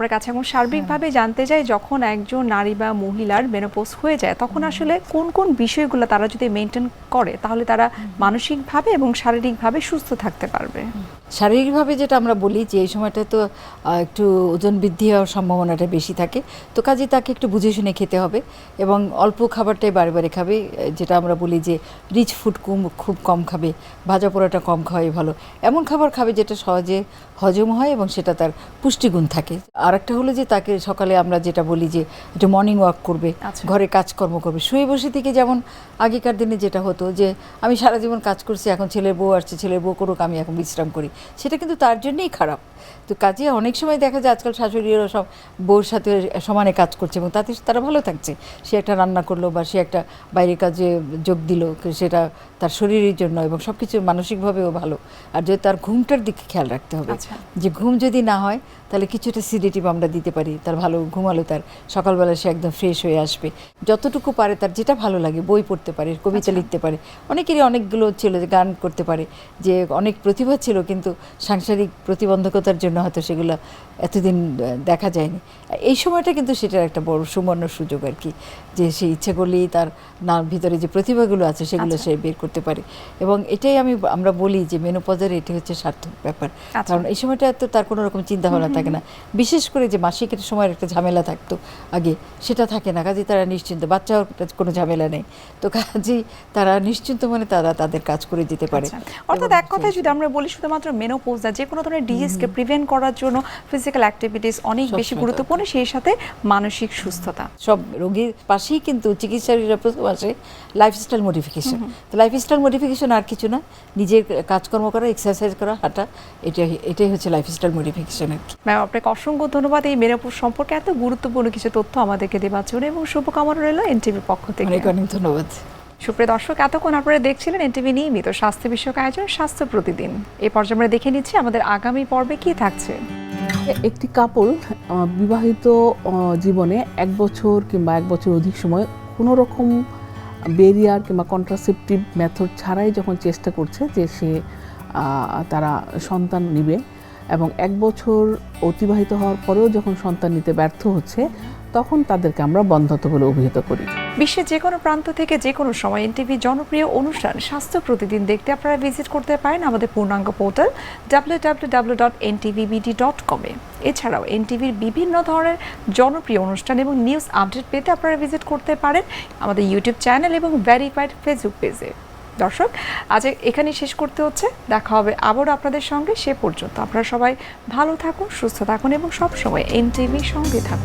আপনার কাছে এখন সার্বিকভাবে জানতে চাই, যখন একজন নারী বা মহিলার মেনোপজ হয়ে যায় তখন আসলে কোন কোন বিষয়গুলো তারা যদি মেনটেন করে তাহলে তারা মানসিকভাবে এবং শারীরিকভাবে সুস্থ থাকতে পারবে? শারীরিকভাবে যেটা আমরা বলি যে এই সময়টা তো একটু ওজন বৃদ্ধি হওয়ার সম্ভাবনাটা বেশি থাকে, তো কাজে তাকে একটু বুঝে শুনে খেতে হবে এবং অল্প খাবারটাই বারে বারে খাবে। যেটা আমরা বলি যে রিচ ফুড খুব কম খাবে, ভাজা পোড়াটা কম খাওয়াই ভালো, এমন খাবার খাবে যেটা সহজে হজম হয় এবং সেটা তার পুষ্টিগুণ থাকে। আর একটা হলো যে তাকে সকালে আমরা যেটা বলি যে একটু মর্নিং ওয়াক করবে, ঘরে কাজকর্ম করবে। শুয়ে বসে থেকে যেমন আগেকার দিনে যেটা হতো যে আমি সারা জীবন কাজ করছি, এখন ছেলের বউ আসছে, ছেলের বউ করুক, আমি এখন বিশ্রাম করি, সেটা কিন্তু তার জন্যই খারাপ। তো কাজে অনেক সময় দেখা যায় আজকাল শাশুড়িরা সব বউর সাথে সমানে কাজ করছে এবং তাতে তারা ভালো থাকছে। সে একটা রান্না করলো বা সে একটা বাইরের কাজে যোগ দিল, সেটা তার শরীরের জন্য এবং সব কিছু মানসিকভাবেও ভালো। আর যদি তার ঘুমটার দিকে খেয়াল রাখতে হবে, যে ঘুম যদি না হয় তাহলে কিছুটা সিডেটিভ আমরা দিতে পারি, তার ভালো ঘুমালো, তার সকালবেলা সে একদম ফ্রেশ হয়ে আসবে। যতটুকু পারে তার যেটা ভালো লাগে, বই পড়তে পারে, কবিতা লিখতে পারে। অনেকেরই অনেকগুলো ছিল যে গান করতে পারে, যে অনেক প্রতিভা ছিল কিন্তু সাংসারিক প্রতিবন্ধকতার জন্য হয়তো সেগুলো এতদিন দেখা যায়নি। এই সময়টা কিন্তু সেটার একটা বড় সুবর্ণ সুযোগ আর কি, যে সে ইচ্ছে করলেই তার ভিতরে যে প্রতিভাগুলো আছে সেগুলো সে বের করতে পারে। এবং এটাই আমরা বলি যে মেনোপজের এটি হচ্ছে সার্থক ব্যাপার, কারণ এই সময়টা তো তার কোনো রকম চিন্তা ভাবনা থাকে না। বিশেষ করে যে মাসিকের সময়ের একটা ঝামেলা থাকতো আগে, সেটা থাকে না। কাজেই তারা নিশ্চিন্ত, বাচ্চাও কোনো ঝামেলা নেই, তো কাজেই তারা নিশ্চিন্ত মনে তারা তাদের কাজ করে যেতে পারে। অর্থাৎ এক কথায় যদি আমরা বলি শুধুমাত্র মেনোপজ না, যে কোনো ধরনের ডিজিজকে প্রিভেন্ট করার জন্য ফিজিক্যাল অ্যাক্টিভিটিস অনেক বেশি গুরুত্বপূর্ণ, সেই সাথে মানসিক সুস্থতা। সব রোগীর পাশেই কিন্তু চিকিৎসারীরা প্রথম আসে লাইফস্টাইল মডিফিকেশন। তো লাইফস্টাইল মডিফিকেশন আর কিছু না, নিজের কাজকর্ম করা, এক্সারসাইজ করা, হাঁটা, এটাই হচ্ছে লাইফস্টাইল মডিফিকেশন আর কি। ম্যাম, আপনাকে অসংখ্য ধন্যবাদ এই মেনোপজ সম্পর্কে এত গুরুত্বপূর্ণ কিছু তথ্য আমাদেরকে দেওয়ার জন্য, এবং শুভকামনা রইল এনটিভির পক্ষ থেকে। অনেক অনেক ধন্যবাদ। সুপ্রিয় দর্শক, এতক্ষণ আপনারা দেখছিলেন এনটিভি নিয়মিত স্বাস্থ্য বিষয়ক আয়োজন স্বাস্থ্য প্রতিদিন। এই পর্যায়ে আমরা দেখে নিচ্ছি আমাদের আগামী পর্বে কি থাকছে। একটি কাপল বিবাহিত জীবনে 1 বছর কিংবা 1 বছর অধিক সময় কোনো রকম ব্যারিয়ার কিংবা কন্ট্রাসেপটিভ মেথড ছাড়াই যখন চেষ্টা করছে যে তারা সন্তান নিবে, এবং 1 বছর অতিবাহিত হওয়ার পরেও যখন সন্তান নিতে ব্যর্থ হচ্ছে, তখন তাদেরকে আমরা বন্ধ্যত্ব বলে অভিহিত করি। বিশ্বের যে কোনো প্রান্ত থেকে যে কোনো সময় এনটিভি জনপ্রিয় অনুষ্ঠান স্বাস্থ্য প্রতিদিন দেখতে আপনারা ভিজিট করতে পারেন আমাদের পূর্ণাঙ্গ পোর্টাল www.ntvbd.com এ। এছাড়াও এনটিভির বিভিন্ন ধরনের জনপ্রিয় অনুষ্ঠান এবং নিউজ আপডেট পেতে আপনারা ভিজিট করতে পারেন আমাদের ইউটিউব চ্যানেল এবং ভেরিফাইড ফেসবুক পেজে। দর্শক, আজ এখানেই শেষ করতে হচ্ছে। দেখা হবে আবারও আপনাদের সঙ্গে। সে পর্যন্ত আপনারা সবাই ভালো থাকুন, সুস্থ থাকুন এবং সবসময় এনটিভির সঙ্গে থাকুন।